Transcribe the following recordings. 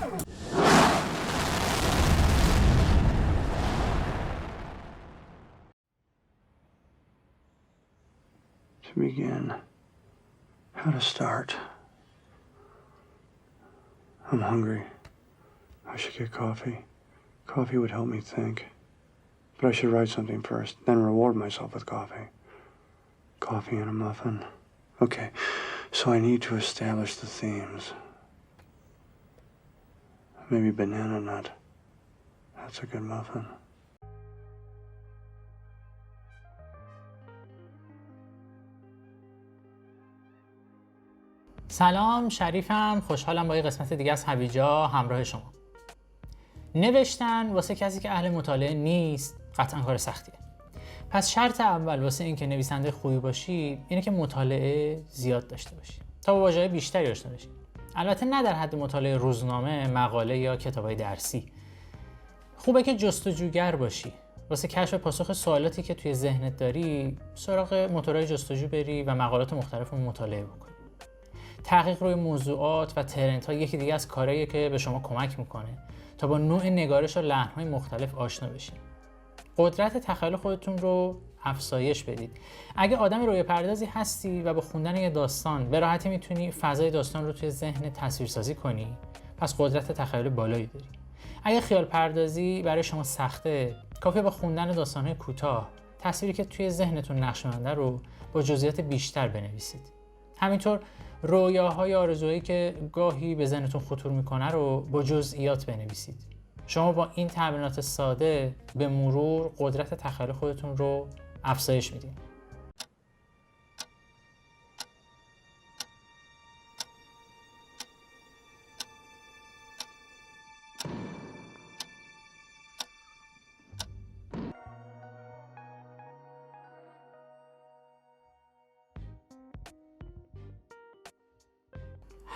To begin, how to start. I'm hungry. I should get coffee. Coffee would help me think. But I should write something first, then reward myself with coffee. Coffee and a muffin. Okay, so I need to establish the themes. Maybe banana nut. That's a good muffin. سلام، شریفم. خوشحالم با یه قسمت دیگه از هویجا همراه شما. نوشتن واسه کسی که اهل مطالعه نیست قطعا کار سختیه. پس شرط اول واسه این که نویسنده خوبی باشی اینه که مطالعه زیاد داشته باشی تا با واژه‌های بیشتری آشنا بشی. البته نه در حد مطالعه روزنامه، مقاله یا کتابای درسی. خوبه که جستجوگر باشی. واسه کشف پاسخ سوالاتی که توی ذهنت داری سراغ موتورهای جستجو بری و مقالات مختلف رو مطالعه بکنی. تحقیق روی موضوعات و ترندها یکی دیگه از کارهاییه که به شما کمک میکنه تا با نوع نگارش و لحن‌های مختلف آشنا بشید. قدرت تخیل خودتون رو افزایش بدید. اگه آدم روی پردازی هستی و با خوندن یه داستان به راحتی میتونی فضای داستان رو توی ذهن تصویرسازی کنی، پس قدرت تخیل بالایی داری. اگه خیال پردازی برای شما سخته، کافیه با خوندن داستان‌های کوتاه تصویری که توی ذهنتون نقش بنده رو با جزئیات بیشتر بنویسید. همینطور رویاهای آرزویی که گاهی به ذهنتون خطور میکنه رو با جزئیات بنویسید. شما با این تمرینات ساده به مرور قدرت تخیل خودتون رو افزایش میدین.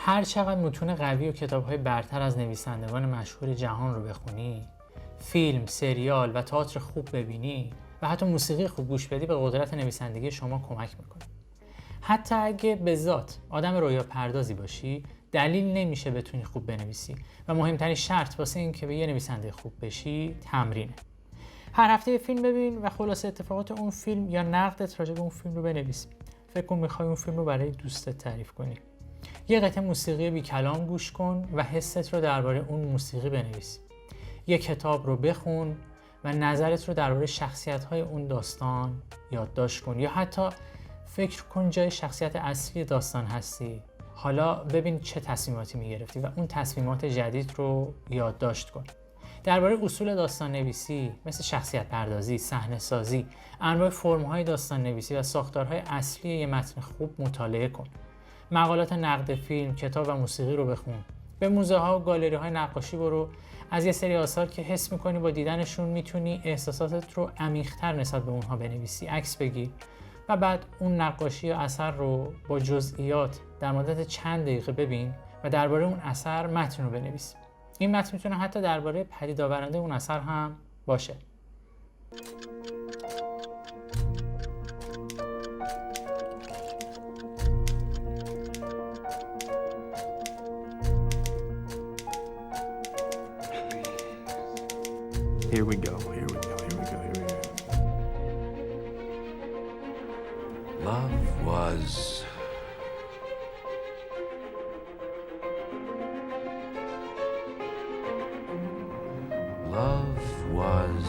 هر چقدر متون قوی و کتاب‌های برتر از نویسندگان مشهور جهان رو بخونی، فیلم، سریال و تئاتر خوب ببینی و حتی موسیقی خوب گوش بدی، به قدرت نویسندگی شما کمک میکنه. حتی اگه به ذات آدم رویا پردازی باشی، دلیل نمیشه بتونی خوب بنویسی و مهمترین شرط واسه این که به یه نویسنده خوب بشی تمرینه. هر هفته یه فیلم ببین و خلاصه اتفاقات اون فیلم یا نقدت راجع به اون فیلم رو بنویس. فکر کن میخوای اون فیلم رو برای دوستت تعریف کنی. یه قطعه موسیقی بی کلام گوش کن و حست رو درباره اون موسیقی بنویس. یه کتاب رو بخون و نظرت رو درباره شخصیت‌های اون داستان یادداشت کن، یا حتی فکر کن جای شخصیت اصلی داستان هستی. حالا ببین چه تصمیماتی می‌گرفتی و اون تصمیمات جدید رو یادداشت کن. درباره اصول داستان نویسی مثل شخصیت پردازی، صحنه سازی، انواع فرم‌های داستان نویسی و ساختارهای اصلی یه متن خوب مطالعه کن. مقالات نقد فیلم، کتاب و موسیقی رو بخون. به موزه ها و گالری های نقاشی برو. از یه سری آثار که حس میکنی با دیدنشون میتونی احساساتت رو عمیق‌تر نسبت به اونها بنویسی، عکس بگیر و بعد اون نقاشی یا اثر رو با جزئیات در مدت چند دقیقه ببین و درباره اون اثر متن رو بنویس. این متن میتونه حتی درباره پدید آورنده اون اثر هم باشه. Here we go, here we go, here we go, here we go. Love was... Love was...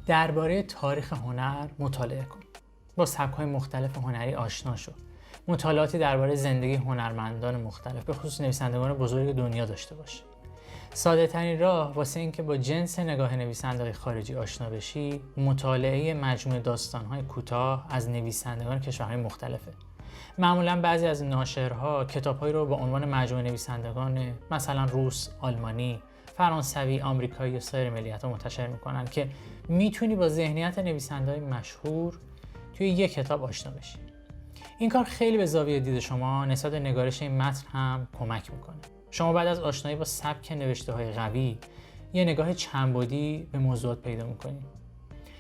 درباره تاریخ هنر مطالعه کن. با سبک‌های مختلف هنری آشنا شو. مطالعاتی درباره زندگی هنرمندان مختلف به خصوص نویسندگان بزرگ دنیا داشته باش. ساده ترین راه واسه اینکه با جنس نگاه نویسنده‌های خارجی آشنا بشی، مطالعه مجموعه داستان‌های کوتاه از نویسندگان کشورهای مختلفه. معمولاً بعضی از ناشرها کتاب‌هایی رو با عنوان مجموعه نویسندگان مثلا روس، آلمانی، فرانسوی، آمریکایی و سایر ملیت‌ها منتشر می‌کنن که میتونی با ذهنیت نویسنده‌های مشهور توی یک کتاب آشنا بشی. این کار خیلی به زاویه دید شما نسبت به نگارش این متن هم کمک میکنه. شما بعد از آشنایی با سبک نوشته‌های قوی یه نگاه چندبعدی به موضوعات پیدا میکنید.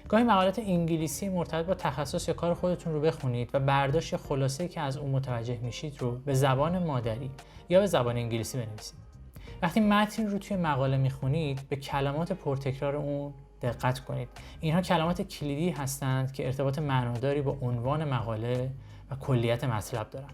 گاهی مقالات انگلیسی مرتبط با تخصص یا کار خودتون رو بخونید و برداشت یا خلاصه‌ای که از اون متوجه میشید رو به زبان مادری یا به زبان انگلیسی بنویسید. وقتی متن رو توی مقاله میخونید به کلمات پرتکرار اون دقت کنید. اینها کلمات کلیدی هستند که ارتباط معناداری با عنوان مقاله و کلیت مطلب دارند.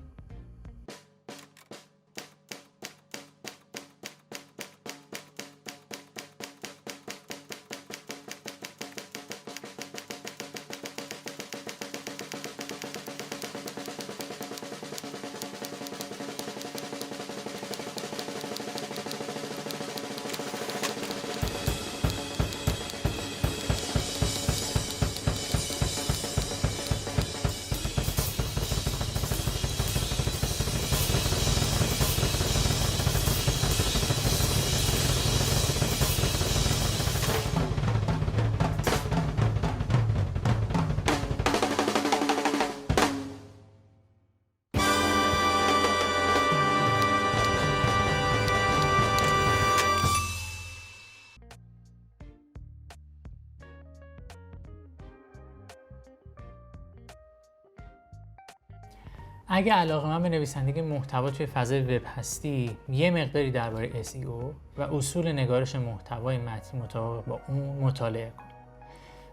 اگه علاقه‌مند به نویسندگی محتوا توی فضای وب هستی، یه مقداری درباره SEO و اصول نگارش محتوای متن مطابق با اون مطالعه کن.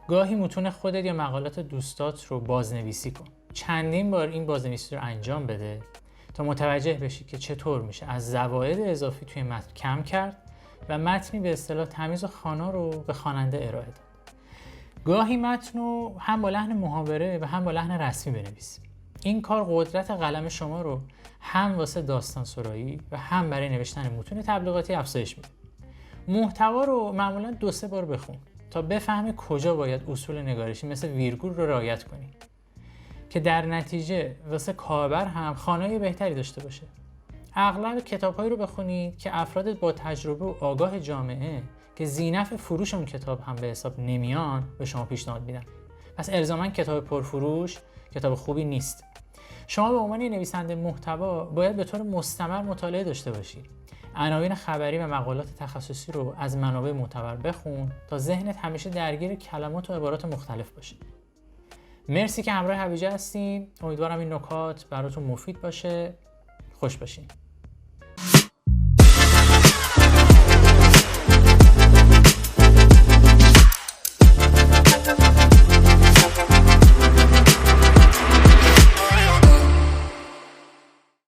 گاهی متون خودت یا مقالات دوستات رو بازنویسی کن. چندین بار این بازنویسی رو انجام بده تا متوجه بشی که چطور میشه از زواید اضافی توی متن کم کرد و متنی به اصطلاح تمیز و خوانا رو به خواننده ارائه داد. گاهی متن رو هم با لحن محاوره و هم با لحن رسمی بنویسی. این کار قدرت قلم شما رو هم واسه داستان سرایی و هم برای نوشتن متون تبلیغاتی افزایش میده. محتوا رو معمولاً 2-3 بار بخون تا بفهمی کجا باید اصول نگارشی مثل ویرگول رو رعایت کنی که در نتیجه واسه کاربر هم خوانای بهتری داشته باشه. اغلب کتاب‌هایی رو بخونید که افراد با تجربه و آگاه جامعه که ذینفع فروش اون کتاب هم به حساب نمیان به شما پیشنهاد میدن. پس الزاماً کتاب پرفروش کتاب خوبی نیست. شما به عنوان نویسنده محتوا باید به طور مستمر مطالعه داشته باشید. عناوین خبری و مقالات تخصصی رو از منابع معتبر بخون تا ذهنت همیشه درگیر کلمات و عبارات مختلف باشه. مرسی که همراه هویجه هستین. امیدوارم این نکات براتون مفید باشه. خوش باشین.